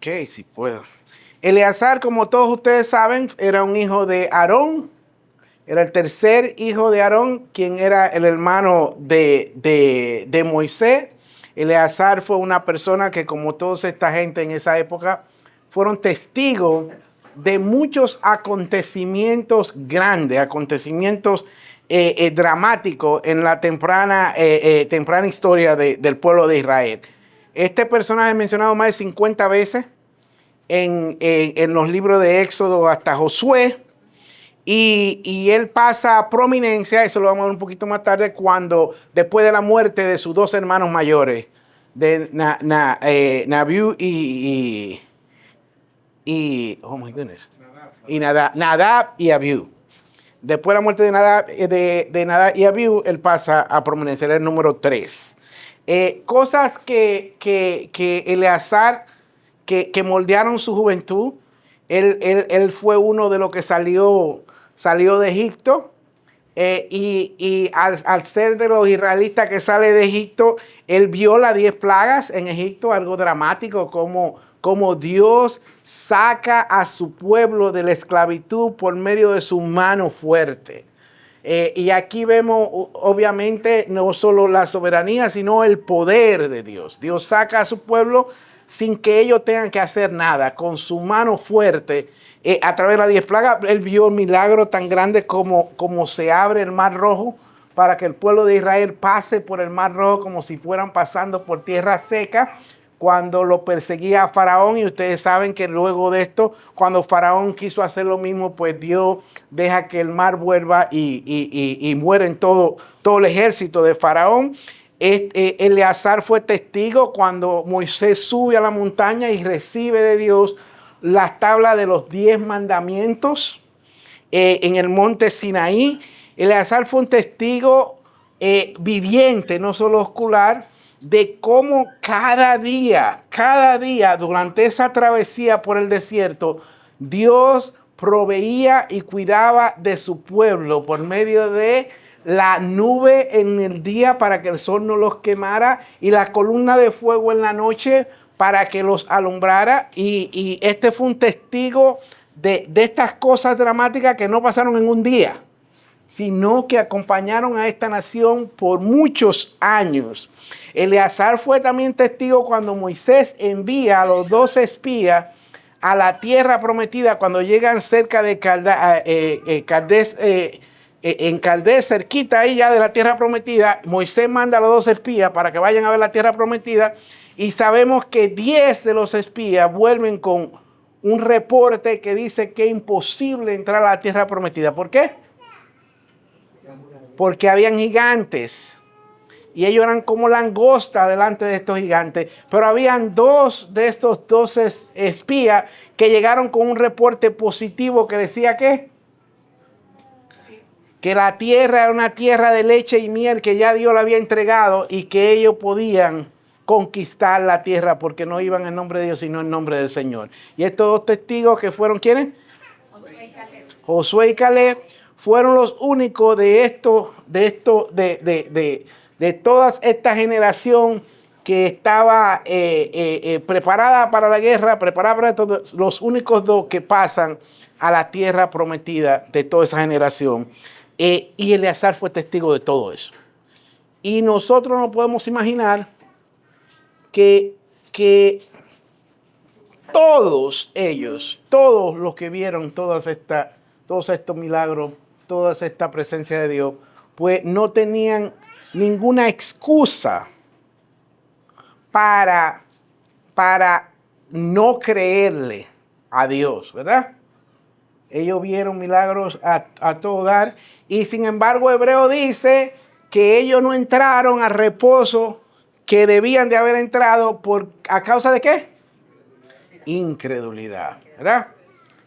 Ok, si puedo. Eleazar, como todos ustedes saben, era un hijo de Aarón. Era el tercer hijo de Aarón, quien era el hermano de Moisés. Eleazar fue una persona que, como toda esta gente en esa época, fueron testigos de muchos acontecimientos grandes, acontecimientos dramáticos en la temprana historia del pueblo de Israel. Este personaje es mencionado más de 50 veces en los libros de Éxodo hasta Josué. Y él pasa a prominencia, eso lo vamos a ver un poquito más tarde, después de la muerte de sus dos hermanos mayores, de Nabiú oh my goodness, y Nadab y Abiú. Después de la muerte de Nadab y Abiú, él pasa a prominencia, era el número 3. Cosas que Eleazar, que moldearon su juventud. Él fue uno de los que salió de Egipto, y al ser de los israelitas que sale de Egipto, él vio las 10 plagas en Egipto, algo dramático, como Dios saca a su pueblo de la esclavitud por medio de su mano fuerte. Y aquí vemos, obviamente, no solo la soberanía, sino el poder de Dios. Dios saca a su pueblo sin que ellos tengan que hacer nada, con su mano fuerte. A través de las 10 plagas, él vio un milagro tan grande como se abre el Mar Rojo para que el pueblo de Israel pase por el Mar Rojo como si fueran pasando por tierra seca cuando lo perseguía a Faraón. Y ustedes saben que luego de esto, cuando Faraón quiso hacer lo mismo, pues Dios deja que el mar vuelva y mueren todo el ejército de Faraón. Eleazar fue testigo cuando Moisés sube a la montaña y recibe de Dios las tablas de los 10 mandamientos en el monte Sinaí. Eleazar fue un testigo viviente, no solo ocular, de cómo cada día, durante esa travesía por el desierto, Dios proveía y cuidaba de su pueblo por medio de la nube en el día para que el sol no los quemara y la columna de fuego en la noche para que los alumbrara. Y este fue un testigo de estas cosas dramáticas que no pasaron en un día, sino que acompañaron a esta nación por muchos años. Eleazar fue también testigo cuando Moisés envía a los 12 espías a la tierra prometida, cuando llegan cerca de en Caldés, cerquita ahí ya de la tierra prometida. Moisés manda a los 12 espías para que vayan a ver la tierra prometida, y sabemos que 10 de los espías vuelven con un reporte que dice que es imposible entrar a la tierra prometida. ¿Por qué? Porque habían gigantes y ellos eran como langostas delante de estos gigantes. Pero habían 2 de estos 12 espías que llegaron con un reporte positivo que decía que la tierra era una tierra de leche y miel que ya Dios le había entregado y que ellos podían conquistar la tierra porque no iban en nombre de Dios sino en nombre del Señor. Y estos 2 testigos que fueron, ¿quiénes? Josué y Caleb fueron los únicos de toda esta generación que estaba preparada para la guerra, preparada para esto, los únicos 2 que pasan a la tierra prometida de toda esa generación. Y Eleazar fue testigo de todo eso. Y nosotros no podemos imaginar que todos ellos, todos los que vieron todos estos milagros, toda esta presencia de Dios, pues no tenían ninguna excusa para no creerle a Dios, ¿verdad? Ellos vieron milagros a todo dar, y sin embargo Hebreo dice que ellos no entraron al reposo que debían de haber entrado ¿a causa de qué? Incredulidad, ¿verdad?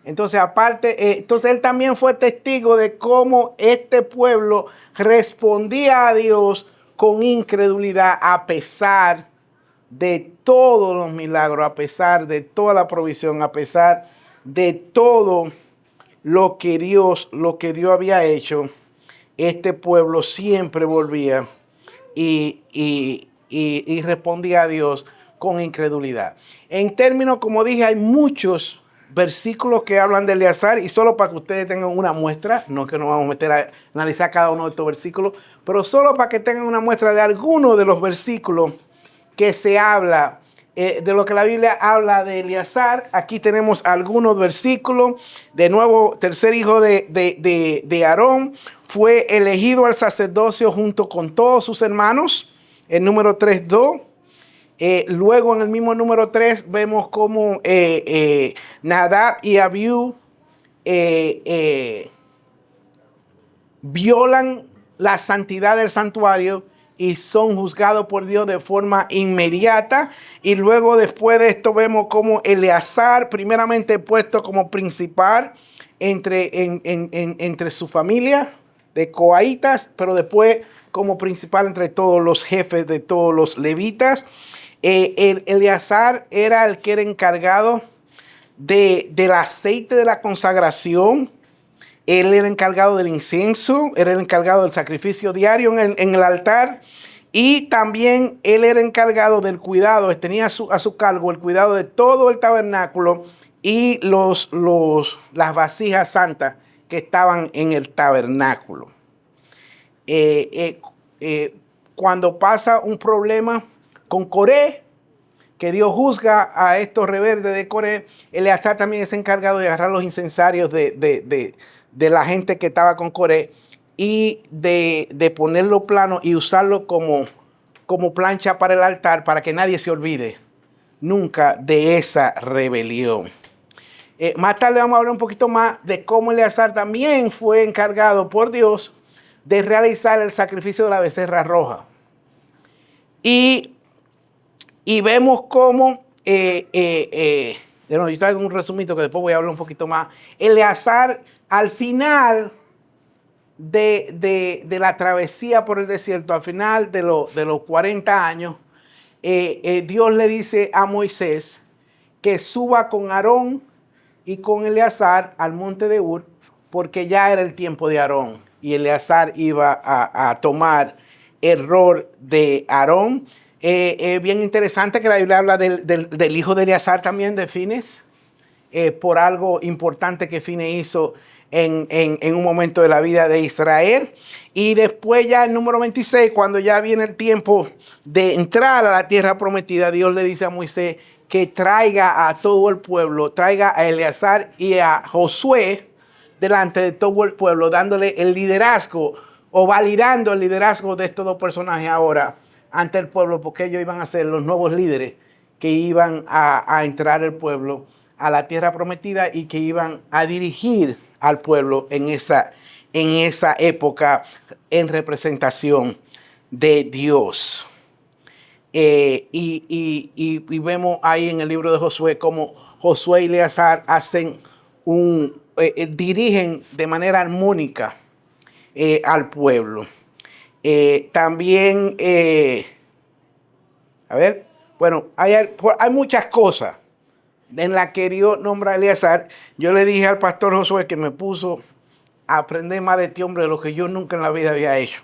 Entonces, entonces él también fue testigo de cómo este pueblo respondía a Dios con incredulidad a pesar de todos los milagros, a pesar de toda la provisión, a pesar de todo lo que Dios había hecho. Este pueblo siempre volvía y respondía a Dios con incredulidad. En términos, como dije, hay muchos versículos que hablan de Eleazar, y solo para que ustedes tengan una muestra, no que nos vamos a meter a analizar cada uno de estos versículos, pero solo para que tengan una muestra de algunos de los versículos que se habla, de lo que la Biblia habla de Eleazar. Aquí tenemos algunos versículos. De nuevo, tercer hijo de Aarón fue elegido al sacerdocio junto con todos sus hermanos, el número 3:2. Luego en el mismo número 3 vemos cómo Nadab y Abiú violan la santidad del santuario y son juzgados por Dios de forma inmediata. Y luego después de esto vemos cómo Eleazar, primeramente puesto como principal entre su familia de coahitas, pero después como principal entre todos los jefes de todos los levitas. Eleazar era el que era encargado del aceite de la consagración. Él era encargado del incienso, era el encargado del sacrificio diario en el altar, y también él era encargado del cuidado, tenía a su cargo el cuidado de todo el tabernáculo y las vasijas santas que estaban en el tabernáculo. Cuando pasa un problema con Coré, que Dios juzga a estos rebeldes de Coré, Eleazar también es encargado de agarrar los incensarios de la gente que estaba con Coré y de ponerlo plano y usarlo como plancha para el altar, para que nadie se olvide nunca de esa rebelión. Más tarde vamos a hablar un poquito más de cómo Eleazar también fue encargado por Dios de realizar el sacrificio de la becerra roja. Y vemos cómo, yo traigo un resumito que después voy a hablar un poquito más. Eleazar, al final de la travesía por el desierto, al final de los 40 años, Dios le dice a Moisés que suba con Aarón y con Eleazar al monte de Ur, porque ya era el tiempo de Aarón y Eleazar iba a tomar el rol de Aarón. Bien interesante que la Biblia habla del hijo de Eleazar también, de Fines, por algo importante que Fines hizo en un momento de la vida de Israel. Y después ya el número 26, cuando ya viene el tiempo de entrar a la tierra prometida, Dios le dice a Moisés que traiga a todo el pueblo, traiga a Eleazar y a Josué delante de todo el pueblo, dándole el liderazgo o validando el liderazgo de estos dos personajes ahora ante el pueblo, porque ellos iban a ser los nuevos líderes que iban a entrar el pueblo a la tierra prometida y que iban a dirigir al pueblo en esa época en representación de Dios. Y vemos ahí en el libro de Josué cómo Josué y Eleazar dirigen de manera armónica al pueblo. También, hay muchas cosas en las que Dios nombra a Eleazar. Yo le dije al pastor Josué que me puso a aprender más de este hombre de lo que yo nunca en la vida había hecho.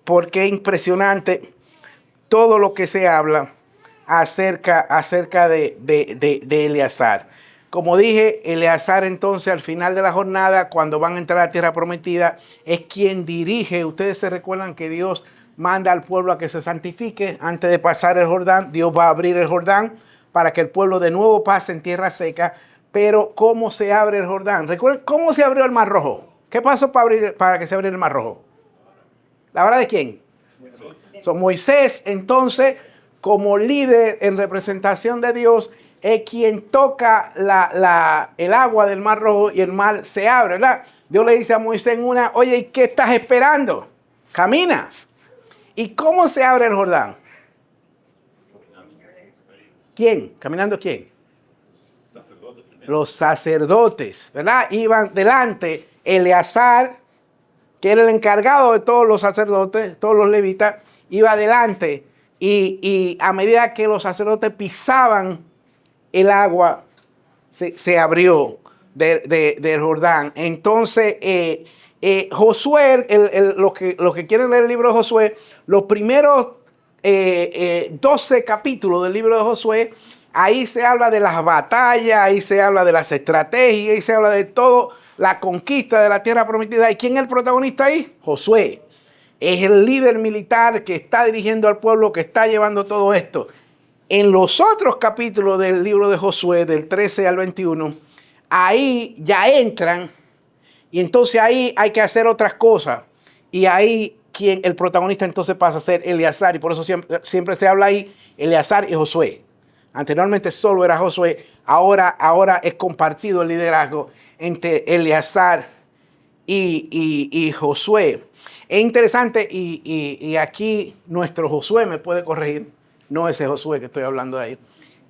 Porque es impresionante todo lo que se habla acerca de Eleazar. Como dije, Eleazar entonces al final de la jornada, cuando van a entrar a la tierra prometida, es quien dirige. Ustedes se recuerdan que Dios manda al pueblo a que se santifique antes de pasar el Jordán. Dios va a abrir el Jordán para que el pueblo de nuevo pase en tierra seca. Pero ¿cómo se abre el Jordán? ¿Recuerdan cómo se abrió el Mar Rojo? ¿Qué pasó para que se abriera el Mar Rojo? ¿La hora de quién? Moisés, entonces, como líder en representación de Dios, es quien toca el agua del Mar Rojo y el mar se abre, ¿verdad? Dios le dice a Moisés oye, ¿y qué estás esperando? Camina. ¿Y cómo se abre el Jordán? ¿Quién? ¿Caminando quién? Los sacerdotes, ¿verdad? Iban delante Eleazar, que era el encargado de todos los sacerdotes, todos los levitas, iba adelante y a medida que los sacerdotes pisaban el agua, se abrió del Jordán. Entonces, Josué, los que quieren leer el libro de Josué, los primeros 12 capítulos del libro de Josué, ahí se habla de las batallas, ahí se habla de las estrategias, ahí se habla de todo, la conquista de la tierra prometida. ¿Y quién es el protagonista ahí? Josué. Es el líder militar que está dirigiendo al pueblo, que está llevando todo esto. En los otros capítulos del libro de Josué, del 13 al 21, ahí ya entran y entonces ahí hay que hacer otras cosas. Y ahí el protagonista entonces pasa a ser Eleazar, y por eso siempre se habla ahí Eleazar y Josué. Anteriormente solo era Josué, ahora es compartido el liderazgo entre Eleazar y Josué. Es interesante, y aquí nuestro Josué me puede corregir, no ese Josué que estoy hablando ahí,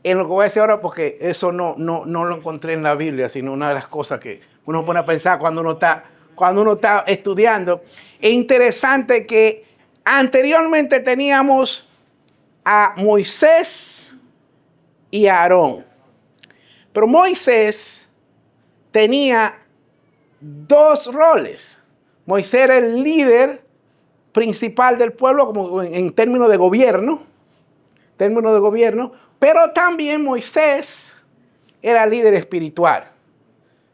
en lo que voy a decir ahora, porque eso no lo encontré en la Biblia, sino una de las cosas que uno pone a pensar cuando uno está estudiando. Es interesante que anteriormente teníamos a Moisés y a Aarón. Pero Moisés tenía dos roles. Moisés era el líder principal del pueblo, como en términos de gobierno. Pero también Moisés era líder espiritual.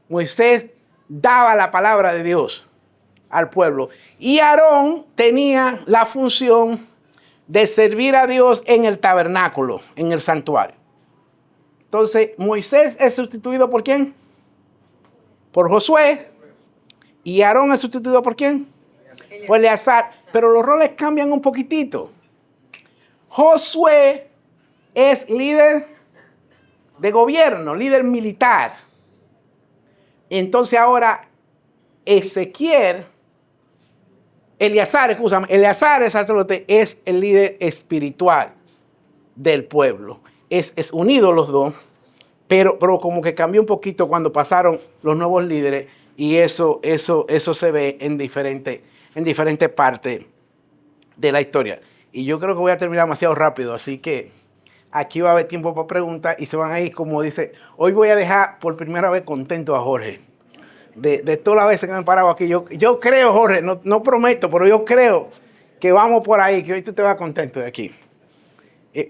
Moisés daba la palabra de Dios al pueblo. Y Aarón tenía la función de servir a Dios en el tabernáculo, en el santuario. Entonces, Moisés es sustituido ¿por quién? Por Josué. ¿Y Aarón es sustituido por quién? Por Eleazar. Pero los roles cambian un poquitito. Josué es líder de gobierno, líder militar. Entonces ahora Eleazar el sacerdote, es el líder espiritual del pueblo. Es unido los dos, pero como que cambió un poquito cuando pasaron los nuevos líderes, y eso se ve en diferentes partes de la historia. Y yo creo que voy a terminar demasiado rápido, así que aquí va a haber tiempo para preguntas y se van a ir, como dice, hoy voy a dejar por primera vez contento a Jorge. De todas las veces que me he parado aquí, yo creo, Jorge, no prometo, pero yo creo que vamos por ahí, que hoy tú te vas contento de aquí.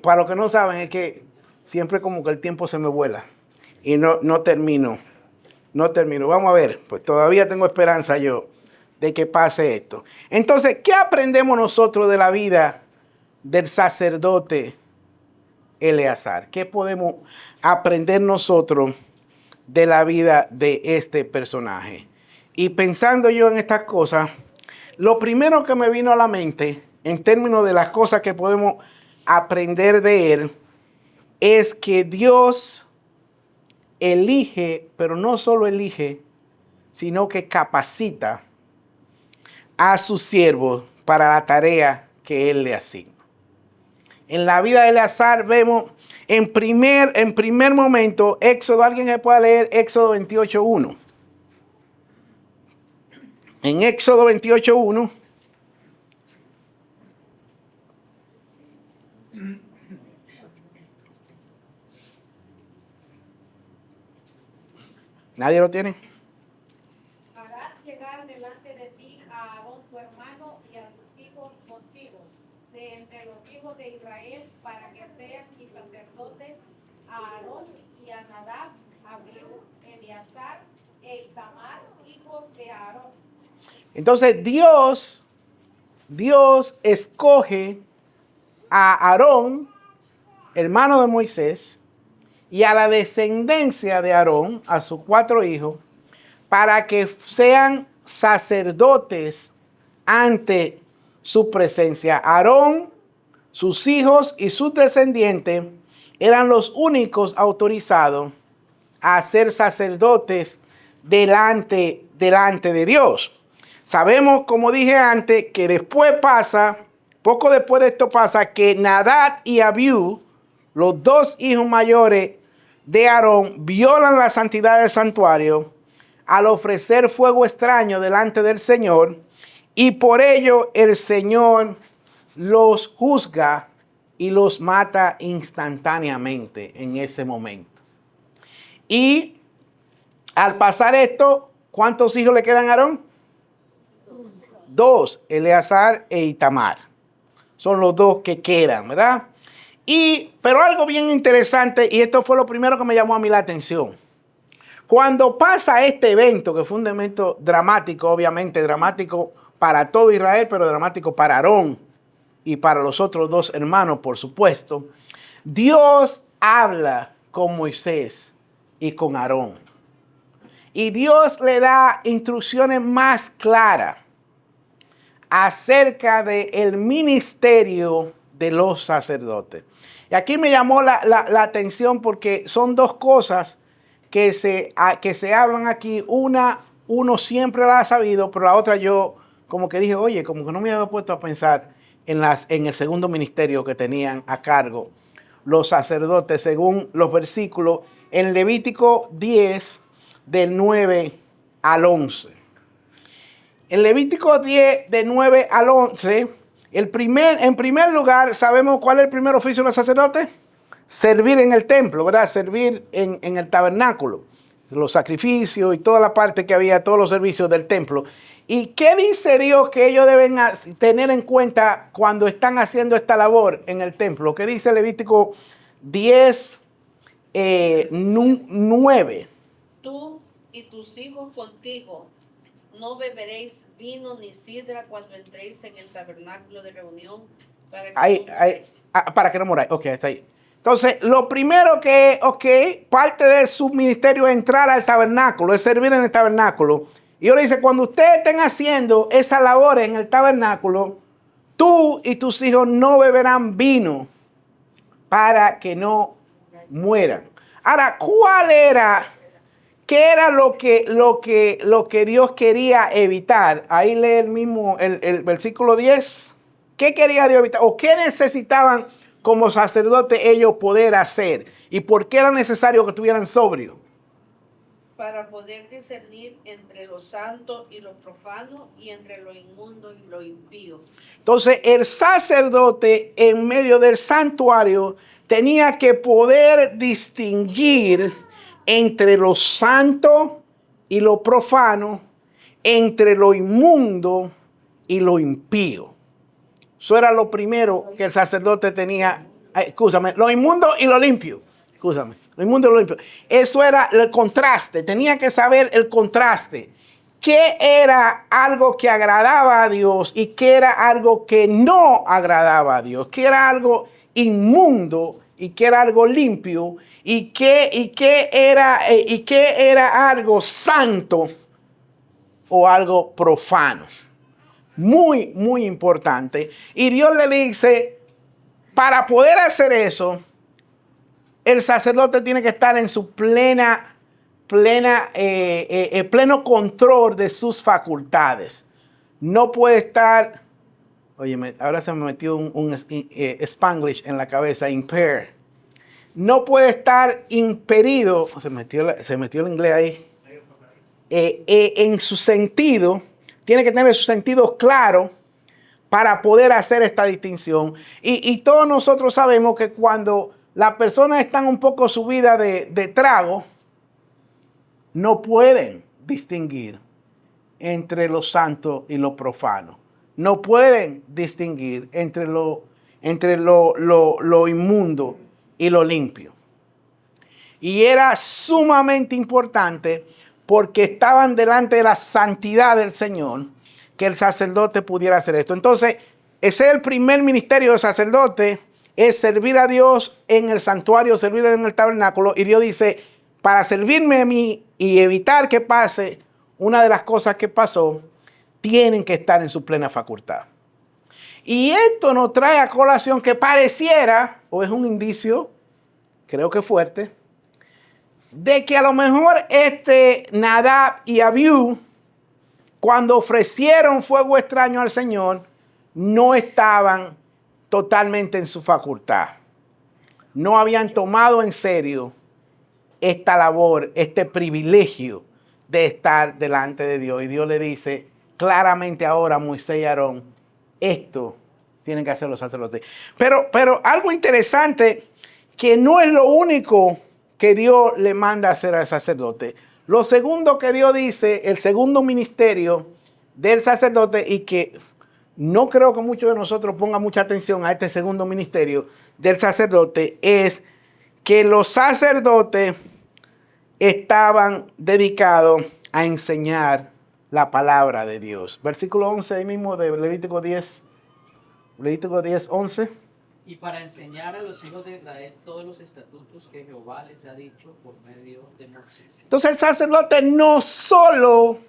Para los que no saben, es que siempre como que el tiempo se me vuela y no termino. Vamos a ver, pues todavía tengo esperanza yo de que pase esto. Entonces, ¿qué aprendemos nosotros de la vida del sacerdote Eleazar? ¿Qué podemos aprender nosotros de la vida de este personaje? Y pensando yo en estas cosas, lo primero que me vino a la mente, en términos de las cosas que podemos aprender de él, es que Dios elige, pero no solo elige, sino que capacita a sus siervos para la tarea que él le asigna. En la vida de Eleazar vemos en primer momento, Éxodo, alguien que pueda leer Éxodo 28:1. En Éxodo 28:1. ¿Nadie lo tiene? Harás llegar delante de ti a Aarón tu hermano y a sus hijos consigo, de entre los hijos de Israel, para que sean mis sacerdotes, a Aarón y a Nadab, Abiú, Eleazar e Itamar, hijos de Aarón. Entonces Dios escoge a Aarón, hermano de Moisés, y a la descendencia de Aarón, a sus 4 hijos, para que sean sacerdotes ante su presencia. Aarón, sus hijos y sus descendientes eran los únicos autorizados a ser sacerdotes delante de Dios. Sabemos, como dije antes, que poco después de esto pasa, que Nadab y Abiú, los 2 hijos mayores de Aarón, violan la santidad del santuario al ofrecer fuego extraño delante del Señor, y por ello el Señor los juzga y los mata instantáneamente en ese momento. Y al pasar esto, ¿cuántos hijos le quedan a Aarón? 2, Eleazar e Itamar. son los dos que quedan, ¿verdad? Pero algo bien interesante, y esto fue lo primero que me llamó a mí la atención. Cuando pasa este evento, que fue un evento dramático, obviamente dramático para todo Israel, pero dramático para Aarón y para los otros dos hermanos, por supuesto, Dios habla con Moisés y con Aarón. Y Dios le da instrucciones más claras acerca del ministerio de los sacerdotes. Y aquí me llamó la atención porque son dos cosas que se hablan aquí. Uno siempre la ha sabido, pero la otra yo como que dije, oye, como que no me había puesto a pensar en el segundo ministerio que tenían a cargo los sacerdotes, según los versículos en Levítico 10, del 9 al 11. En Levítico 10, del 9 al 11, en primer lugar, ¿sabemos cuál es el primer oficio de los sacerdotes? Servir en el templo, ¿verdad? Servir en el tabernáculo, los sacrificios y toda la parte que había, todos los servicios del templo. ¿Y qué dice Dios que ellos deben tener en cuenta cuando están haciendo esta labor en el templo? ¿Qué dice Levítico 10, 9? Tú y tus hijos contigo no beberéis vino ni sidra cuando entréis en el tabernáculo de reunión para que no moráis. Ok, está ahí. Entonces, lo primero parte de su ministerio es entrar al tabernáculo, es servir en el tabernáculo. Y yo le dice, cuando ustedes estén haciendo esa labor en el tabernáculo, tú y tus hijos no beberán vino para que no mueran. Ahora, ¿qué era lo que Dios quería evitar? Ahí lee el versículo 10. ¿Qué quería Dios evitar? ¿O qué necesitaban como sacerdotes ellos poder hacer? ¿Y por qué era necesario que estuvieran sobrios? Para poder discernir entre lo santo y lo profano y entre lo inmundo y lo impío. Entonces, el sacerdote en medio del santuario tenía que poder distinguir entre lo santo y lo profano, entre lo inmundo y lo impío. Eso era lo primero que el sacerdote tenía, lo inmundo y lo limpio. Lo inmundo y lo limpio. Eso era el contraste, tenía que saber el contraste. ¿Qué era algo que agradaba a Dios y qué era algo que no agradaba a Dios? ¿Qué era algo inmundo y qué era algo limpio? ¿Y qué era algo santo o algo profano? Muy, muy importante. Y Dios le dice, para poder hacer eso, el sacerdote tiene que estar en su pleno control de sus facultades. No puede estar, oye, ahora se me metió un Spanglish en la cabeza, impair. No puede estar impedido, se metió el inglés ahí, en su sentido, tiene que tener su sentido claro para poder hacer esta distinción. Y todos nosotros sabemos que cuando las personas están un poco subidas de trago, no pueden distinguir entre lo santo y lo profano. No pueden distinguir entre lo inmundo y lo limpio. Y era sumamente importante porque estaban delante de la santidad del Señor que el sacerdote pudiera hacer esto. Entonces, ese es el primer ministerio del sacerdote, es servir a Dios en el santuario, servir en el tabernáculo. Y Dios dice, para servirme a mí y evitar que pase una de las cosas que pasó, tienen que estar en su plena facultad. Y esto nos trae a colación que pareciera, o es un indicio, creo que fuerte, de que a lo mejor Nadab y Abiú, cuando ofrecieron fuego extraño al Señor, no estaban totalmente en su facultad. No habían tomado en serio esta labor, este privilegio de estar delante de Dios. Y Dios le dice claramente ahora a Moisés y Aarón, esto tienen que hacer los sacerdotes. Pero algo interesante, que no es lo único que Dios le manda a hacer al sacerdote. Lo segundo que Dios dice, el segundo ministerio del sacerdote, y que no creo que muchos de nosotros pongan mucha atención a este segundo ministerio del sacerdote, es que los sacerdotes estaban dedicados a enseñar la palabra de Dios. Versículo 11 ahí mismo de Levítico 10, 11. Y para enseñar a los hijos de Israel todos los estatutos que Jehová les ha dicho por medio de Moisés. Entonces el sacerdote no solo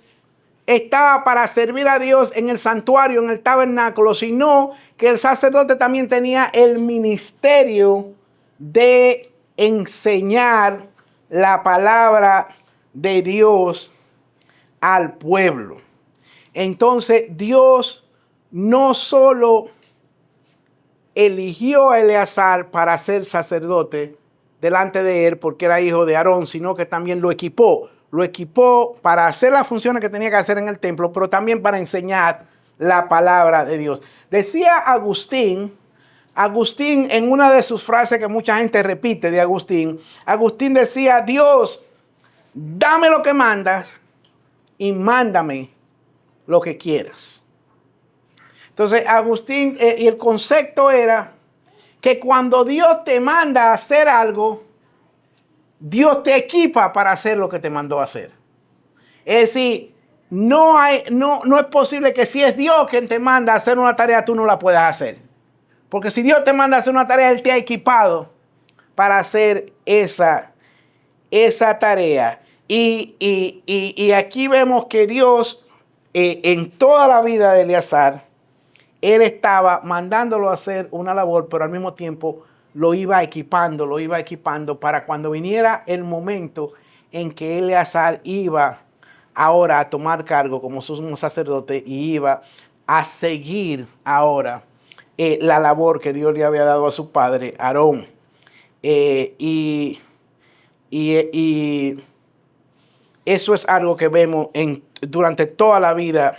estaba para servir a Dios en el santuario, en el tabernáculo, sino que el sacerdote también tenía el ministerio de enseñar la palabra de Dios al pueblo. Entonces Dios no solo eligió a Eleazar para ser sacerdote delante de él porque era hijo de Aarón, sino que también lo equipó. Lo equipó para hacer las funciones que tenía que hacer en el templo, pero también para enseñar la palabra de Dios. Decía Agustín en una de sus frases que mucha gente repite de Agustín decía: Dios, dame lo que mandas y mándame lo que quieras. Entonces Agustín, y el concepto era que cuando Dios te manda a hacer algo, Dios te equipa para hacer lo que te mandó a hacer. Es decir, no es posible que si es Dios quien te manda a hacer una tarea, tú no la puedas hacer. Porque si Dios te manda a hacer una tarea, Él te ha equipado para hacer esa tarea. Y aquí vemos que Dios, en toda la vida de Eleazar, Él estaba mandándolo a hacer una labor, pero al mismo tiempo lo iba equipando para cuando viniera el momento en que Eleazar iba ahora a tomar cargo como sumo sacerdote y iba a seguir ahora la labor que Dios le había dado a su padre Aarón. Y eso es algo que vemos durante toda la vida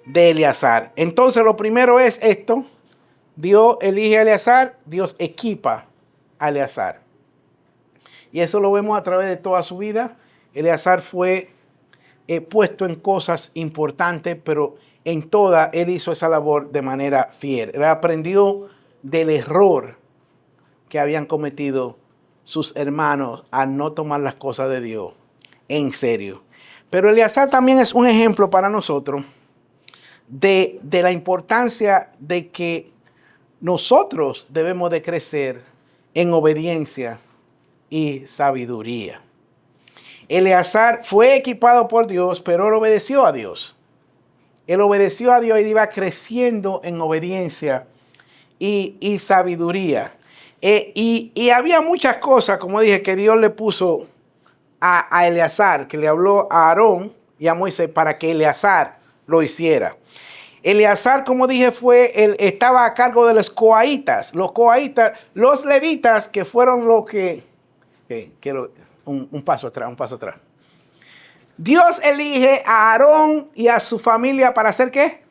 de Eleazar. Entonces lo primero es esto: Dios elige a Eleazar, Dios equipa a Eleazar. Y eso lo vemos a través de toda su vida. Eleazar fue puesto en cosas importantes, pero en toda él hizo esa labor de manera fiel. Él aprendió del error que habían cometido sus hermanos al no tomar las cosas de Dios en serio. Pero Eleazar también es un ejemplo para nosotros de la importancia de que nosotros debemos de crecer en obediencia y sabiduría. Eleazar fue equipado por Dios, pero él obedeció a Dios. Él obedeció a Dios y iba creciendo en obediencia y sabiduría. Y había muchas cosas, como dije, que Dios le puso a Eleazar, que le habló a Aarón y a Moisés para que Eleazar lo hiciera. Eleazar, como dije, estaba a cargo de los coahitas. Los levitas, que fueron los que... quiero un paso atrás. Dios elige a Aarón y a su familia para hacer ¿qué?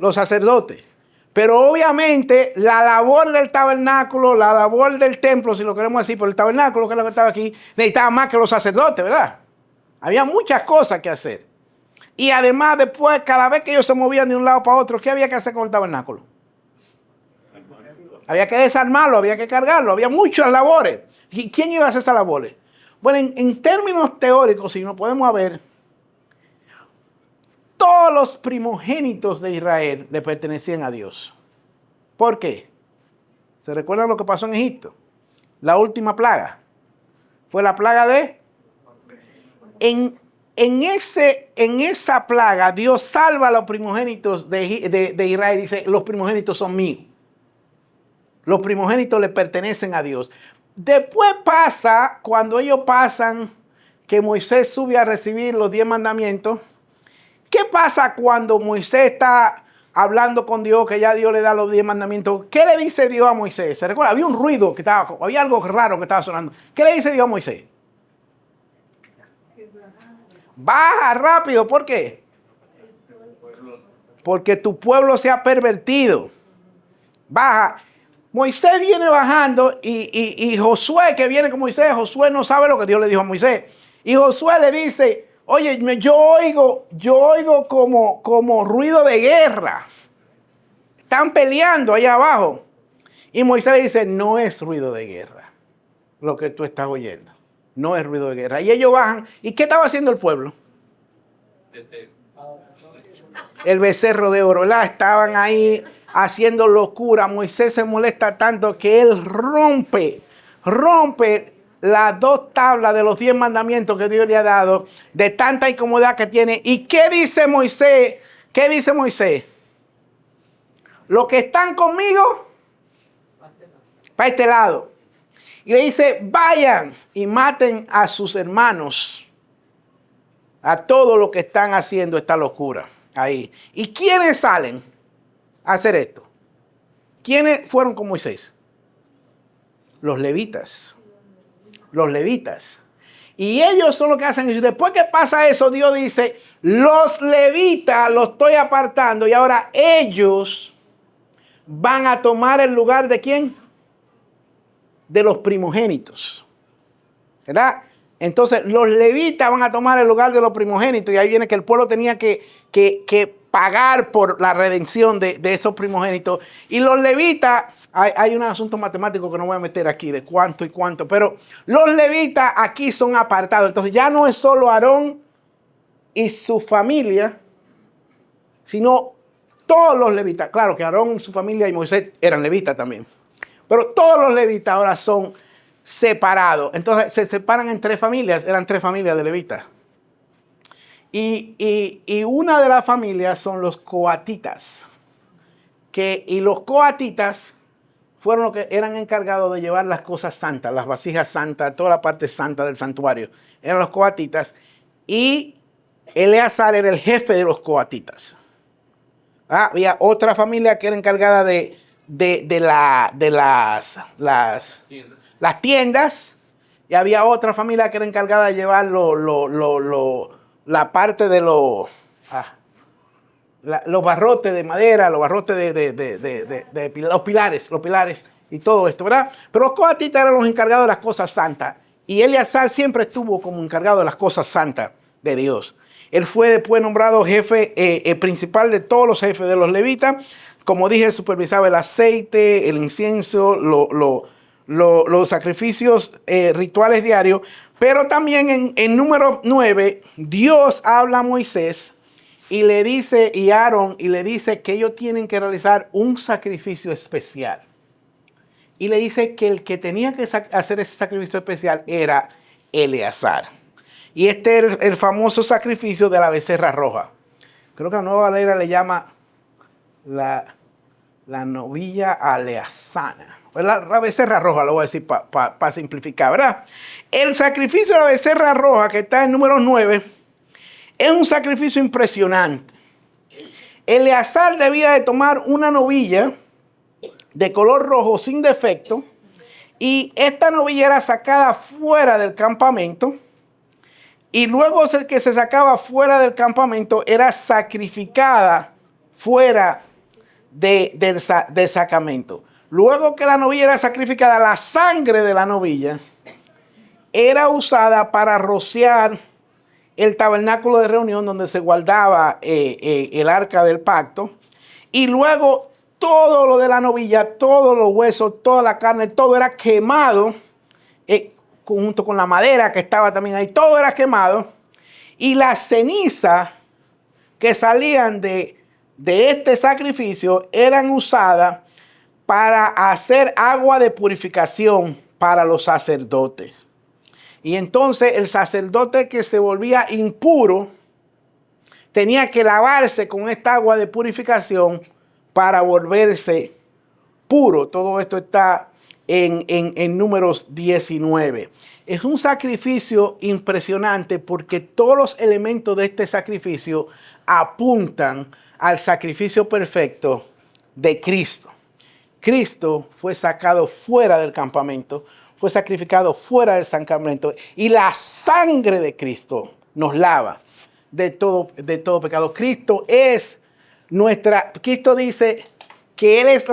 Los sacerdotes. Pero obviamente la labor del tabernáculo, la labor del templo, si lo queremos decir, por el tabernáculo, que es lo que estaba aquí, necesitaba más que los sacerdotes, ¿verdad? Había muchas cosas que hacer. Y además después, cada vez que ellos se movían de un lado para otro, ¿qué había que hacer con el tabernáculo? Había que desarmarlo, había que cargarlo, había muchas labores. ¿Y quién iba a hacer esas labores? Bueno, en términos teóricos, si no podemos ver, todos los primogénitos de Israel le pertenecían a Dios. ¿Por qué? ¿Se recuerdan lo que pasó en Egipto? La última plaga. Fue la plaga de... En esa plaga, Dios salva a los primogénitos de Israel y dice: los primogénitos son míos. Los primogénitos le pertenecen a Dios. Después pasa, cuando ellos pasan, que Moisés sube a recibir los 10 mandamientos. ¿Qué pasa cuando Moisés está hablando con Dios, que ya Dios le da los 10 mandamientos? ¿Qué le dice Dios a Moisés? ¿Se recuerda? Había un ruido, había algo raro que estaba sonando. ¿Qué le dice Dios a Moisés? Baja rápido. ¿Por qué? Porque tu pueblo se ha pervertido. Baja. Moisés viene bajando y Josué, que viene con Moisés, Josué no sabe lo que Dios le dijo a Moisés. Y Josué le dice: oye, yo oigo como ruido de guerra. Están peleando allá abajo. Y Moisés le dice, no es ruido de guerra lo que tú estás oyendo. No es ruido de guerra. Y ellos bajan. ¿Y qué estaba haciendo el pueblo? El becerro de oro, ¿verdad? Estaban ahí haciendo locura. Moisés se molesta tanto que él rompe las 2 tablas de los 10 mandamientos que Dios le ha dado, de tanta incomodidad que tiene. ¿Y qué dice Moisés? ¿Qué dice Moisés? Los que están conmigo, para este lado. Y le dice, vayan y maten a sus hermanos, a todos los que están haciendo esta locura ahí. ¿Y quiénes salen a hacer esto? ¿Quiénes fueron con Moisés? Los levitas. Los levitas. Y ellos son los que hacen eso. Después que pasa eso, Dios dice, los levitas los estoy apartando y ahora ellos van a tomar el lugar de ¿quién? De los primogénitos. ¿Verdad? Entonces los levitas van a tomar el lugar de los primogénitos y ahí viene que el pueblo tenía que pagar por la redención de esos primogénitos. Y los levitas, hay un asunto matemático que no voy a meter aquí de cuánto y cuánto, pero los levitas aquí son apartados. Entonces ya no es solo Aarón y su familia, sino todos los levitas. Claro que Aarón y su familia y Moisés eran levitas también. Pero todos los levitas ahora son separados. Entonces se separan en 3 familias. Eran 3 familias de levitas. Y una de las familias son los coatitas. Y los coatitas fueron los que eran encargados de llevar las cosas santas, las vasijas santas, toda la parte santa del santuario. Eran los coatitas. Y Eleazar era el jefe de los coatitas. Había otra familia que era encargada de las tiendas. Y había otra familia que era encargada de llevar la parte de los barrotes de madera, los barrotes de los pilares y todo esto, ¿verdad? Pero los coatitas eran los encargados de las cosas santas. Y Eleazar siempre estuvo como encargado de las cosas santas de Dios. Él fue después nombrado jefe principal de todos los jefes de los levitas. Como dije, supervisaba el aceite, el incienso, los sacrificios rituales diarios. Pero también en número 9, Dios habla a Moisés y le dice, y a Aarón, y le dice que ellos tienen que realizar un sacrificio especial. Y le dice que el que tenía que hacer ese sacrificio especial era Eleazar. Y este es el famoso sacrificio de la becerra roja. Creo que la Nueva Valera le llama la novilla aleazana. La becerra roja, lo voy a decir para simplificar, ¿verdad? El sacrificio de la becerra roja, que está en número 9, es un sacrificio impresionante. Eleazar debía de tomar una novilla de color rojo sin defecto, y esta novilla era sacada fuera del campamento, y luego que se sacaba fuera del campamento, era sacrificada fuera del sacramento. Luego que la novilla era sacrificada, la sangre de la novilla era usada para rociar el tabernáculo de reunión donde se guardaba el arca del pacto. Y luego todo lo de la novilla, todos los huesos, toda la carne, todo era quemado, junto con la madera que estaba también ahí, todo era quemado. Y las cenizas que salían de este sacrificio eran usadas para hacer agua de purificación para los sacerdotes. Y entonces el sacerdote que se volvía impuro tenía que lavarse con esta agua de purificación para volverse puro. Todo esto está en Números 19. Es un sacrificio impresionante porque todos los elementos de este sacrificio apuntan al sacrificio perfecto de Cristo. Cristo fue sacado fuera del campamento, fue sacrificado fuera del campamento, y la sangre de Cristo nos lava de todo pecado. Cristo dice que Él es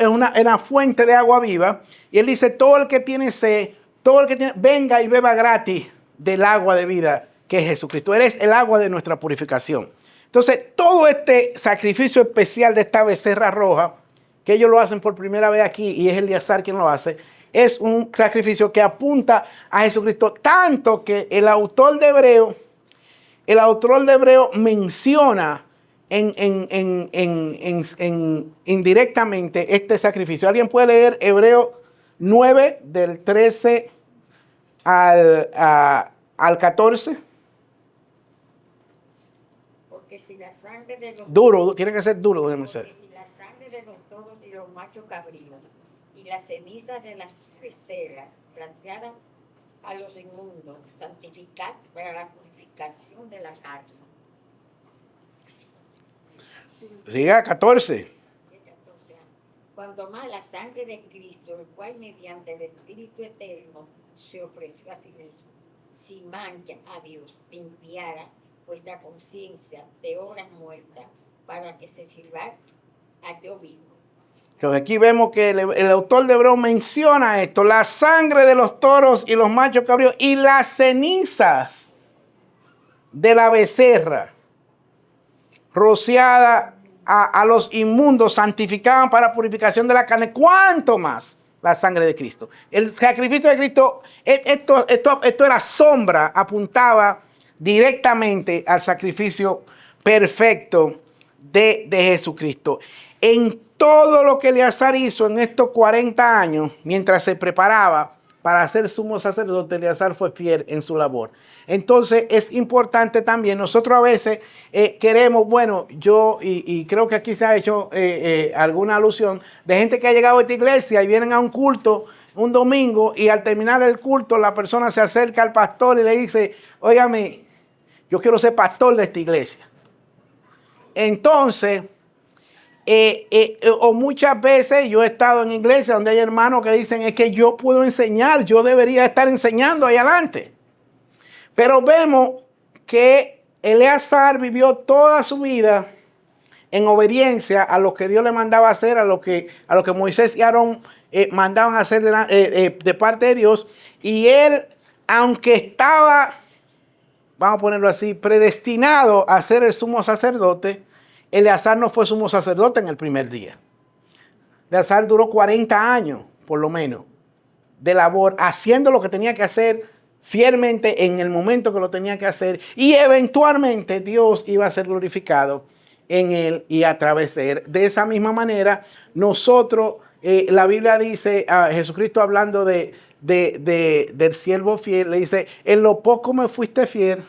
una fuente de agua viva, y Él dice, todo el que tiene sed, venga y beba gratis del agua de vida que es Jesucristo. Él es el agua de nuestra purificación. Entonces, todo este sacrificio especial de esta becerra roja, que ellos lo hacen por primera vez aquí, y es Eleazar quien lo hace, es un sacrificio que apunta a Jesucristo, tanto que el autor de Hebreo menciona indirectamente este sacrificio. ¿Alguien puede leer Hebreo 9 del 13 al 14? Porque si la sangre de los Duro, tiene que ser duro, déjeme ser. porque si la sangre de los toros y los machos cabríos y las cenizas de las becerras traseadas a los inmundos, santificad para la purificación de la carne. Siga, 14. Cuando más la sangre de Cristo, el cual mediante el Espíritu Eterno se ofreció a sí mismo, sin mancha a Dios, limpiara vuestra conciencia de obras muertas para que se sirva a Dios vivo. Entonces aquí vemos que el autor de Hebreo menciona esto, la sangre de los toros y los machos cabríos y las cenizas de la becerra rociada a los inmundos, santificaban para purificación de la carne. ¿Cuánto más la sangre de Cristo? El sacrificio de Cristo, esto era sombra, apuntaba directamente al sacrificio perfecto de Jesucristo. En todo lo que Eleazar hizo en estos 40 años, mientras se preparaba para ser sumo sacerdote, Eleazar fue fiel en su labor. Entonces es importante también, nosotros a veces queremos, bueno, yo y creo que aquí se ha hecho alguna alusión de gente que ha llegado a esta iglesia y vienen a un culto un domingo y al terminar el culto la persona se acerca al pastor y le dice, óigame, yo quiero ser pastor de esta iglesia. Entonces, o muchas veces yo he estado en iglesias donde hay hermanos que dicen es que yo puedo enseñar, yo debería estar enseñando ahí adelante. Pero vemos que Eleazar vivió toda su vida en obediencia a lo que Dios le mandaba hacer, a lo que Moisés y Aarón mandaban hacer de parte de Dios. Y él, aunque estaba, vamos a ponerlo así, predestinado a ser el sumo sacerdote, Eleazar no fue sumo sacerdote en el primer día. Eleazar duró 40 años, por lo menos, de labor, haciendo lo que tenía que hacer fielmente en el momento que lo tenía que hacer. Y eventualmente Dios iba a ser glorificado en él y a través de él. De esa misma manera, nosotros, la Biblia dice, a Jesucristo hablando del siervo fiel, le dice, en lo poco me fuiste fiel,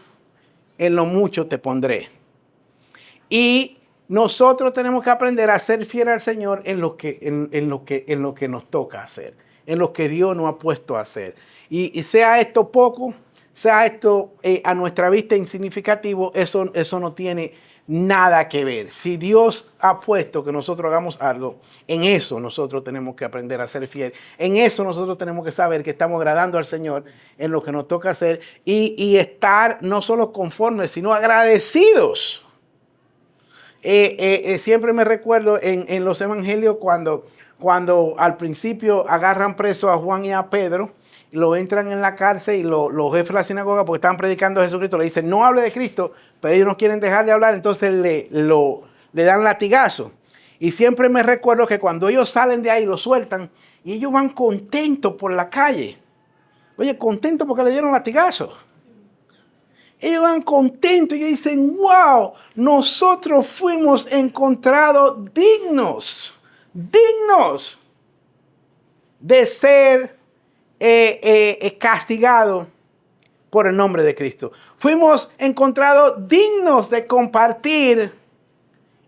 en lo mucho te pondré. Y nosotros tenemos que aprender a ser fiel al Señor en lo que nos toca hacer, en lo que Dios nos ha puesto a hacer. Y sea esto poco, sea esto a nuestra vista insignificativo, eso no tiene nada que ver. Si Dios ha puesto que nosotros hagamos algo, en eso nosotros tenemos que aprender a ser fiel. En eso nosotros tenemos que saber que estamos agradando al Señor en lo que nos toca hacer y estar no solo conformes, sino agradecidos. Siempre me recuerdo en los evangelios cuando al principio agarran preso a Juan y a Pedro, lo entran en la cárcel y los jefes de la sinagoga, porque estaban predicando a Jesucristo, le dicen no hable de Cristo, pero ellos no quieren dejar de hablar, entonces le dan latigazo. Y siempre me recuerdo que cuando ellos salen de ahí, lo sueltan y ellos van contentos por la calle. Oye, contentos porque le dieron latigazo. Ellos van contentos y dicen, wow, nosotros fuimos encontrados dignos de ser castigados por el nombre de Cristo. Fuimos encontrados dignos de compartir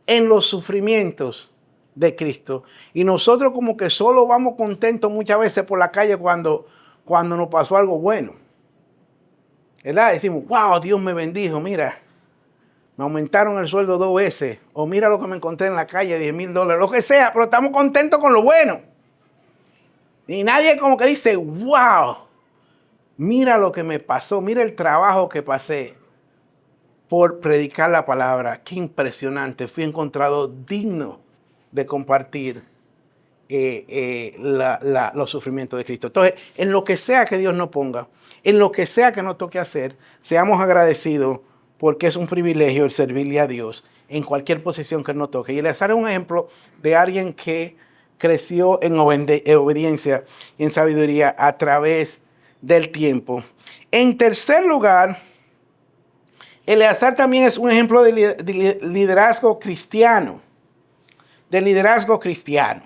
en los sufrimientos de Cristo. Y nosotros como que solo vamos contentos muchas veces por la calle cuando nos pasó algo bueno. ¿Verdad? Decimos, wow, Dios me bendijo, mira, me aumentaron el sueldo 2 veces, o mira lo que me encontré en la calle, $10,000, lo que sea, pero estamos contentos con lo bueno. Y nadie como que dice, wow, mira lo que me pasó, mira el trabajo que pasé por predicar la palabra, qué impresionante, fui encontrado digno de compartir los sufrimientos de Cristo. Entonces, en lo que sea que Dios nos ponga, en lo que sea que nos toque hacer, seamos agradecidos porque es un privilegio el servirle a Dios en cualquier posición que él nos toque. Y Eleazar es un ejemplo de alguien que creció en obediencia y en sabiduría a través del tiempo. En tercer lugar, Eleazar también es un ejemplo de liderazgo cristiano. De liderazgo cristiano.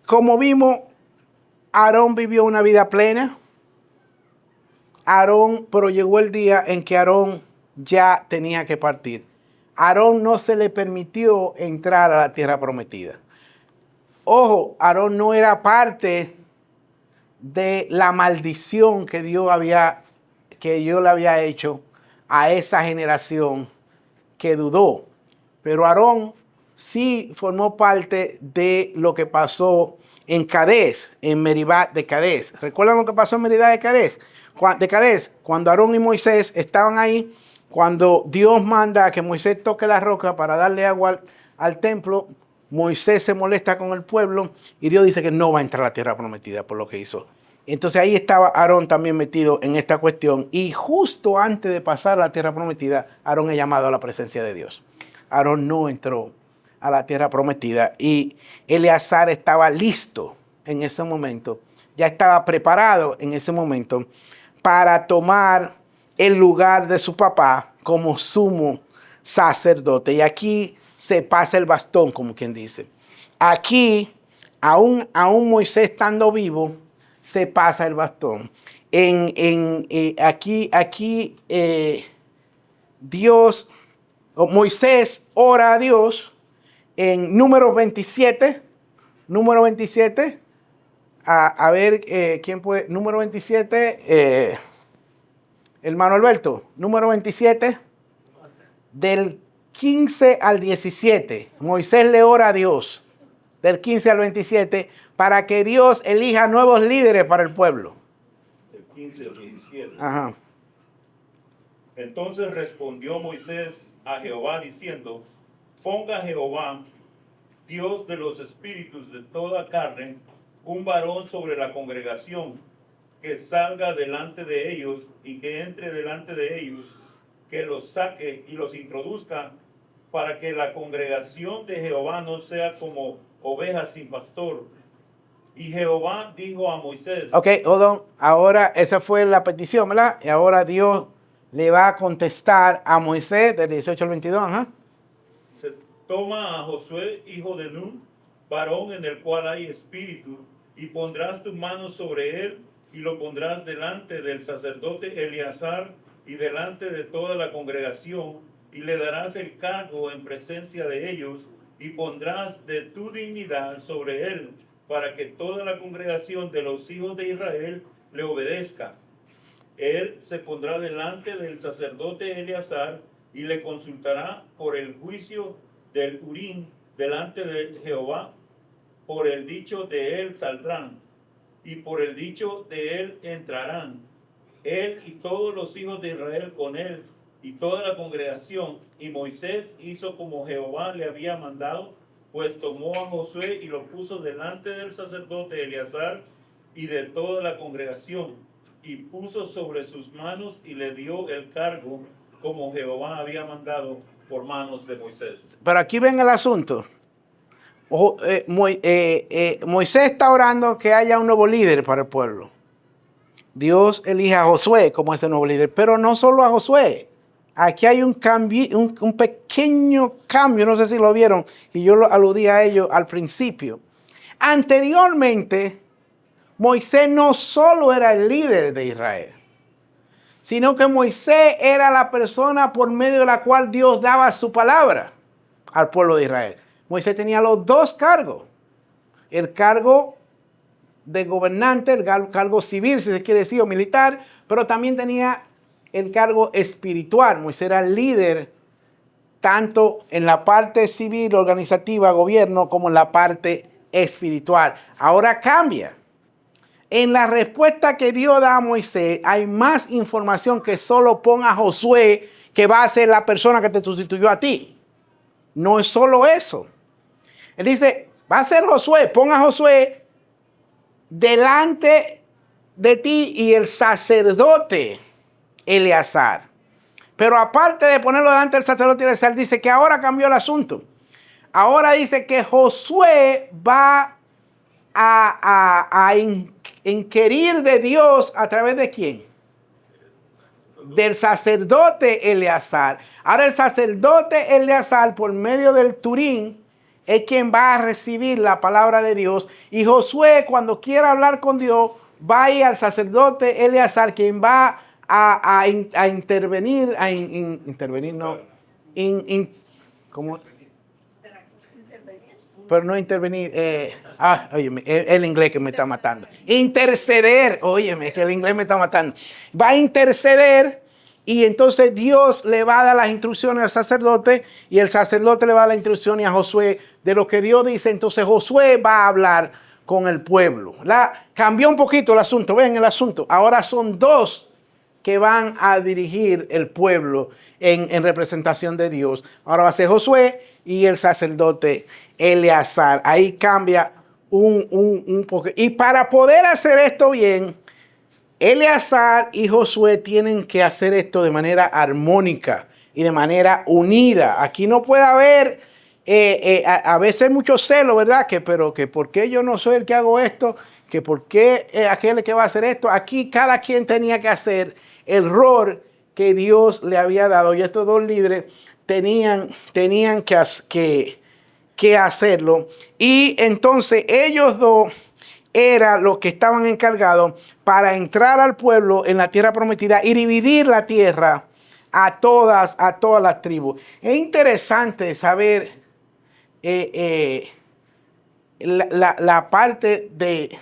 Como vimos, Aarón vivió una vida plena. Pero llegó el día en que Aarón ya tenía que partir. Aarón no se le permitió entrar a la tierra prometida. Ojo, Aarón no era parte de la maldición que Dios le había hecho a esa generación que dudó. Pero Aarón sí formó parte de lo que pasó en Cadés, en Meribá de Cadés. ¿Recuerdan lo que pasó en Meribá de Cadés? Cuando Aarón y Moisés estaban ahí, cuando Dios manda a que Moisés toque la roca para darle agua al templo, Moisés se molesta con el pueblo y Dios dice que no va a entrar a la tierra prometida por lo que hizo. Entonces ahí estaba Aarón también metido en esta cuestión, y justo antes de pasar a la tierra prometida, Aarón es llamado a la presencia de Dios. Aarón no entró a la tierra prometida y Eleazar estaba listo en ese momento, ya estaba preparado en ese momento para tomar el lugar de su papá como sumo sacerdote. Y aquí se pasa el bastón, como quien dice. Aquí, aún Moisés estando vivo, se pasa el bastón. Moisés ora a Dios en Números 27. Número 27. A ver, ¿quién puede? Número 27. Hermano Alberto, número 27. Del 15 al 17. Moisés le ora a Dios. Del 15 al 27. Para que Dios elija nuevos líderes para el pueblo. Del 15 al 17. Ajá. Entonces respondió Moisés a Jehová diciendo: ponga Jehová, Dios de los espíritus de toda carne, un varón sobre la congregación, que salga delante de ellos y que entre delante de ellos, que los saque y los introduzca, para que la congregación de Jehová no sea como ovejas sin pastor. Y Jehová dijo a Moisés. Ok, hold on. Ahora esa fue la petición, ¿verdad? Y ahora Dios le va a contestar a Moisés del 18 al 22. Ajá. Se toma a Josué, hijo de Nun, varón en el cual hay espíritu, y pondrás tus manos sobre él, y lo pondrás delante del sacerdote Eleazar y delante de toda la congregación, y le darás el cargo en presencia de ellos, y pondrás de tu dignidad sobre él, para que toda la congregación de los hijos de Israel le obedezca. Él se pondrá delante del sacerdote Eleazar y le consultará por el juicio del Urim delante de Jehová. Por el dicho de él saldrán y por el dicho de él entrarán. Él y todos los hijos de Israel con él y toda la congregación. Y Moisés hizo como Jehová le había mandado, pues tomó a Josué y lo puso delante del sacerdote Eleazar y de toda la congregación, y puso sobre sus manos y le dio el cargo como Jehová había mandado por manos de Moisés. Pero aquí ven el asunto. Moisés está orando que haya un nuevo líder para el pueblo. Dios elige a Josué como ese nuevo líder, pero no solo a Josué. Aquí hay un cambio, un pequeño cambio, no sé si lo vieron, y yo lo aludí a ello al principio. Anteriormente, Moisés no solo era el líder de Israel, sino que Moisés era la persona por medio de la cual Dios daba su palabra al pueblo de Israel. Moisés tenía los dos cargos, el cargo de gobernante, el cargo civil, si se quiere decir, o militar, pero también tenía el cargo espiritual. Moisés era el líder tanto en la parte civil, organizativa, gobierno, como en la parte espiritual. Ahora cambia. En la respuesta que Dios da a Moisés hay más información que solo pon a Josué, que va a ser la persona que te sustituyó a ti. No es solo eso. Él dice, va a ser Josué, pon a Josué delante de ti y el sacerdote Eleazar. Pero aparte de ponerlo delante del sacerdote Eleazar, dice que ahora cambió el asunto. Ahora dice que Josué va a inquirir de Dios a través de quién? Del sacerdote Eleazar. Ahora el sacerdote Eleazar, por medio del Turín, es quien va a recibir la palabra de Dios. Y Josué, cuando quiera hablar con Dios, va a ir al sacerdote Eleazar, quien va a intervenir, intervenir, no, ¿cómo? Pero no intervenir, óyeme, el inglés que me está matando. Interceder, óyeme, que el inglés me está matando. Va a interceder y entonces Dios le va a dar las instrucciones al sacerdote y el sacerdote le va a dar las instrucciones a Josué de lo que Dios dice. Entonces Josué va a hablar con el pueblo. Cambió un poquito el asunto, ven el asunto. Ahora son dos que van a dirigir el pueblo en representación de Dios. Ahora va a ser Josué y el sacerdote Eleazar. Ahí cambia un poco. Y para poder hacer esto bien, Eleazar y Josué tienen que hacer esto de manera armónica y de manera unida. Aquí no puede haber a veces mucho celo, ¿verdad? Pero que por qué yo no soy el que hago esto, que por qué aquel que va a hacer esto. Aquí cada quien tenía que hacer el rol que Dios le había dado. Y estos dos líderes tenían que hacerlo. Y entonces ellos dos eran los que estaban encargados para entrar al pueblo en la tierra prometida y dividir la tierra a todas las tribus. Es interesante saber la parte de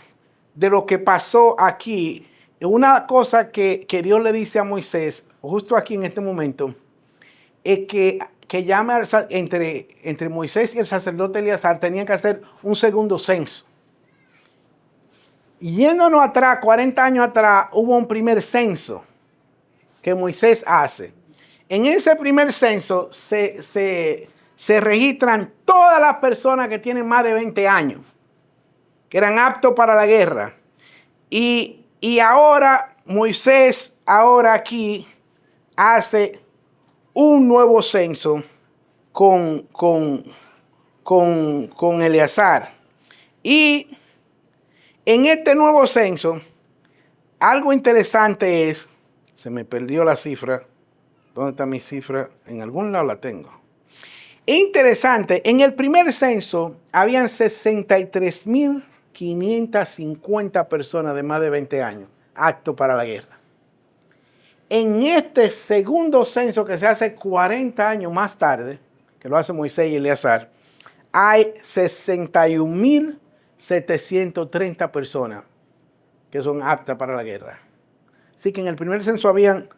lo que pasó aquí. Una cosa que Dios le dice a Moisés, justo aquí en este momento, es que llame entre Moisés y el sacerdote Eleazar, tenían que hacer un segundo censo. Yéndonos atrás, 40 años atrás, hubo un primer censo que Moisés hace. En ese primer censo se registran todas las personas que tienen más de 20 años, que eran aptos para la guerra. Y ahora Moisés, ahora aquí, hace un nuevo censo con Eleazar. Y en este nuevo censo, algo interesante es, se me perdió la cifra. ¿Dónde está mi cifra? En algún lado la tengo. Interesante, en el primer censo habían 63,550 personas de más de 20 años aptos para la guerra. En este segundo censo que se hace 40 años más tarde, que lo hace Moisés y Eleazar, hay 61,730 personas que son aptas para la guerra. Así que en el primer censo habían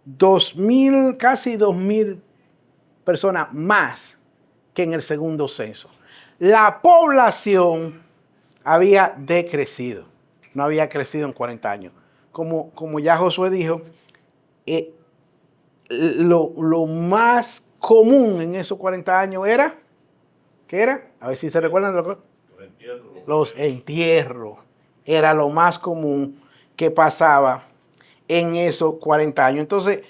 2,000, casi 2,000 personas más que en el segundo censo. La población había decrecido, no había crecido en 40 años. Como ya Josué dijo, lo más común en esos 40 años era, ¿qué era? A ver si se recuerdan de los entierros. Era lo más común que pasaba en esos 40 años. Entonces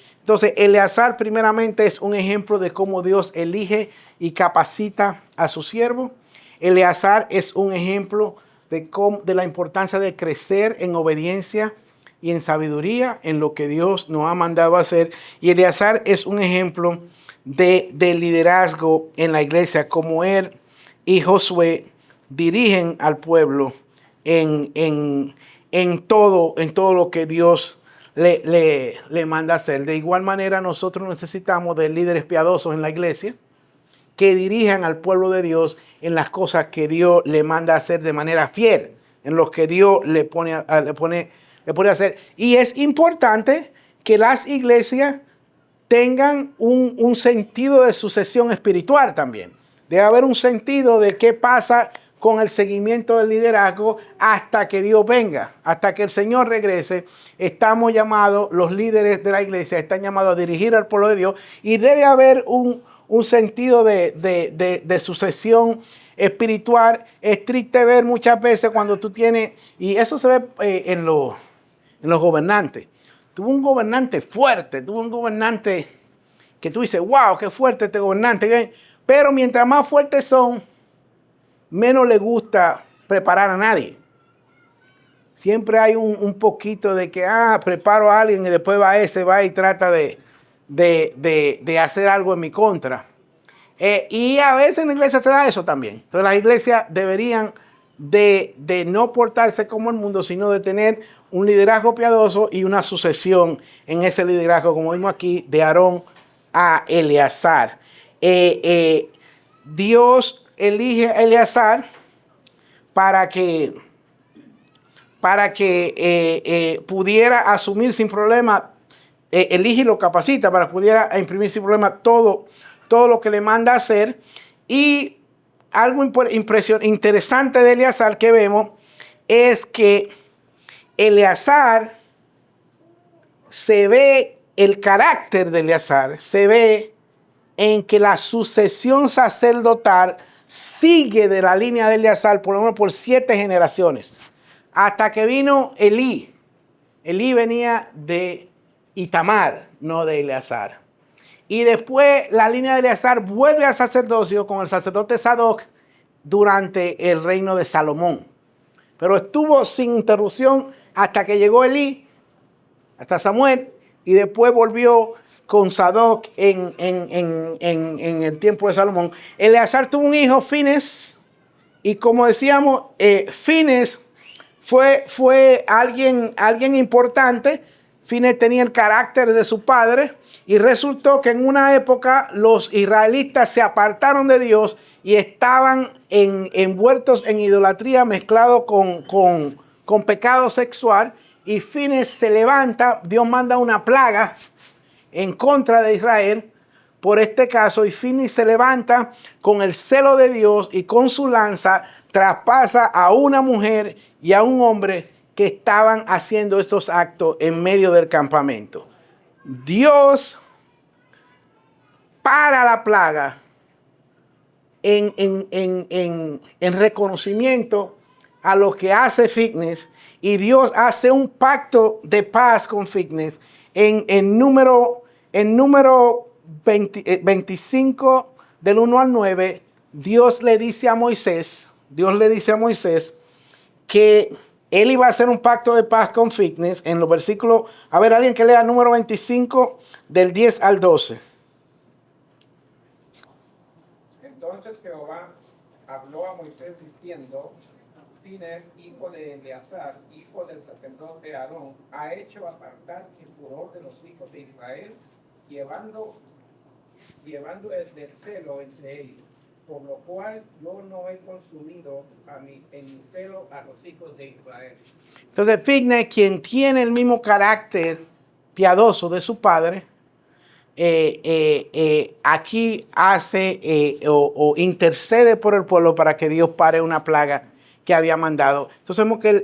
Eleazar primeramente es un ejemplo de cómo Dios elige y capacita a su siervo. Eleazar es un ejemplo de la importancia de crecer en obediencia y en sabiduría en lo que Dios nos ha mandado a hacer. Y Eleazar es un ejemplo de liderazgo en la iglesia, como él y Josué dirigen al pueblo en todo lo que Dios le manda a hacer. De igual manera, nosotros necesitamos de líderes piadosos en la iglesia que dirijan al pueblo de Dios en las cosas que Dios le manda a hacer de manera fiel, en lo que Dios le pone a hacer. Y es importante que las iglesias tengan un sentido de sucesión espiritual también. Debe haber un sentido de qué pasa con el seguimiento del liderazgo hasta que Dios venga, hasta que el Señor regrese. Estamos llamados, los líderes de la iglesia están llamados a dirigir al pueblo de Dios y debe haber un sentido de sucesión espiritual. Es triste ver muchas veces cuando tú tienes, y eso se ve en los gobernantes. Tuvo un gobernante fuerte, tuvo un gobernante que tú dices, wow, qué fuerte este gobernante. Pero mientras más fuertes son, menos le gusta preparar a nadie. Siempre hay un poquito de que, preparo a alguien y después va y trata de hacer algo en mi contra. Y a veces en la iglesia se da eso también. Entonces las iglesias deberían de no portarse como el mundo, sino de tener un liderazgo piadoso y una sucesión en ese liderazgo, como vimos aquí, de Aarón a Eleazar. Dios elige a Eleazar para que pudiera asumir sin problema, elige y lo capacita para que pudiera imprimir sin problema todo lo que le manda a hacer. Y algo interesante de Eleazar que vemos es que Eleazar se ve, el carácter de Eleazar se ve en que la sucesión sacerdotal sigue de la línea de Eleazar por lo menos por 7 generaciones. Hasta que vino Elí. Elí venía de Itamar, no de Eleazar. Y después la línea de Eleazar vuelve al sacerdocio con el sacerdote Sadoc durante el reino de Salomón. Pero estuvo sin interrupción hasta que llegó Elí, hasta Samuel, y después volvió con Sadoc en el tiempo de Salomón. Eleazar tuvo un hijo, Fines, y como decíamos, Fines fue alguien importante. Fines tenía el carácter de su padre y resultó que en una época los israelitas se apartaron de Dios y estaban envueltos en idolatría mezclado con pecado sexual. Y Fines se levanta, Dios manda una plaga en contra de Israel por este caso, y Fines se levanta con el celo de Dios y con su lanza traspasa a una mujer y a un hombre que estaban haciendo estos actos en medio del campamento. Dios para la plaga en reconocimiento a lo que hace Fines, y Dios hace un pacto de paz con Fines en número 25 del 1 al 9. Dios le dice a Moisés que él iba a hacer un pacto de paz con Fines en los versículos. A ver, alguien que lea el número 25 del 10 al 12. Entonces Jehová habló a Moisés diciendo: Fines, hijo de Eleazar, hijo del sacerdote Aarón, ha hecho apartar el furor de los hijos de Israel, llevando el descelo entre ellos, por lo cual yo no he consumido en mi celo a los hijos de Israel. Entonces Fines, quien tiene el mismo carácter piadoso de su padre, aquí hace o intercede por el pueblo para que Dios pare una plaga que había mandado. Entonces vemos que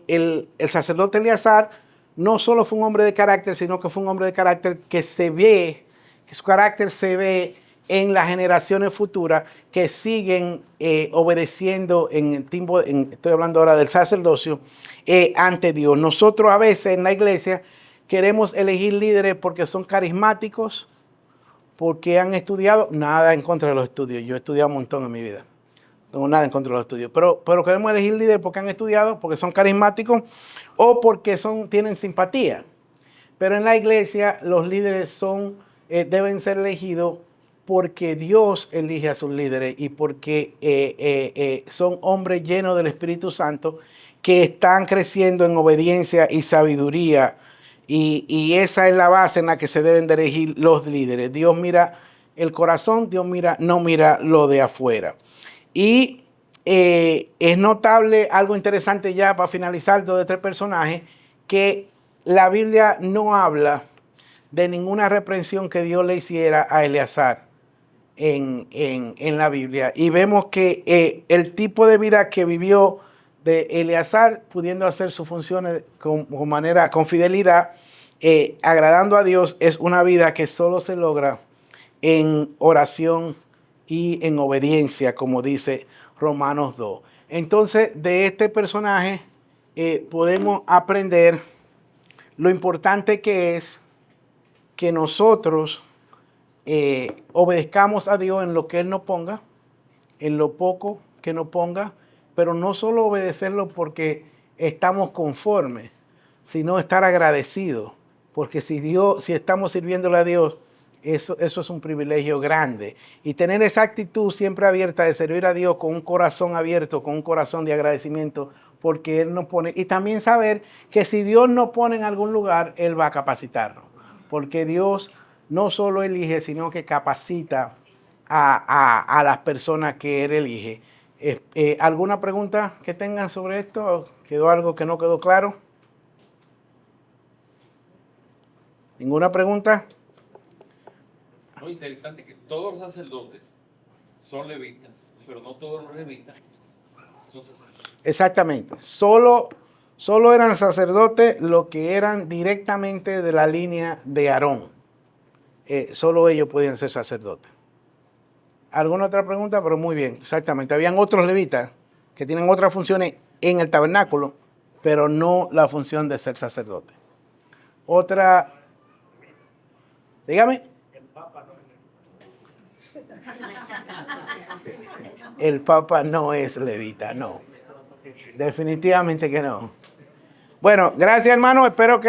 el sacerdote Eleazar no solo fue un hombre de carácter, sino que fue un hombre de carácter que se ve, que su carácter se ve en las generaciones futuras que siguen obedeciendo en el tiempo, estoy hablando ahora del sacerdocio, ante Dios. Nosotros a veces en la iglesia queremos elegir líderes porque son carismáticos, porque han estudiado. Nada en contra de los estudios. Yo he estudiado un montón en mi vida. No tengo nada en contra de los estudios. Pero queremos elegir líderes porque han estudiado, porque son carismáticos o porque tienen simpatía. Pero en la iglesia los líderes deben ser elegidos porque Dios elige a sus líderes y porque son hombres llenos del Espíritu Santo que están creciendo en obediencia y sabiduría. Y esa es la base en la que se deben de elegir los líderes. Dios mira el corazón, Dios no mira lo de afuera. Y es notable algo interesante ya para finalizar de este personaje, que la Biblia no habla de ninguna reprensión que Dios le hiciera a Eleazar en la Biblia. Y vemos que el tipo de vida que vivió de Eleazar, pudiendo hacer sus funciones con fidelidad, agradando a Dios, es una vida que solo se logra en oración y en obediencia, como dice Romanos 2. Entonces, de este personaje podemos aprender lo importante que es que nosotros obedezcamos a Dios en lo que Él nos ponga, en lo poco que nos ponga, pero no solo obedecerlo porque estamos conformes, sino estar agradecidos, porque si estamos sirviéndole a Dios, eso es un privilegio grande. Y tener esa actitud siempre abierta de servir a Dios con un corazón abierto, con un corazón de agradecimiento, porque Él nos pone. Y también saber que si Dios nos pone en algún lugar, Él va a capacitarnos. Porque Dios no solo elige, sino que capacita a las personas que Él elige. ¿Alguna pregunta que tengan sobre esto? ¿Quedó algo que no quedó claro? ¿Ninguna pregunta? No, interesante que todos los sacerdotes son levitas, pero no todos los levitas son sacerdotes. Exactamente. Solo eran sacerdotes los que eran directamente de la línea de Aarón. Solo ellos podían ser sacerdotes. ¿Alguna otra pregunta? Pero muy bien, exactamente. Habían otros levitas que tienen otras funciones en el tabernáculo, pero no la función de ser sacerdote. Otra... Dígame. El Papa no es levita, no. Definitivamente que no. Bueno, gracias hermano, espero que...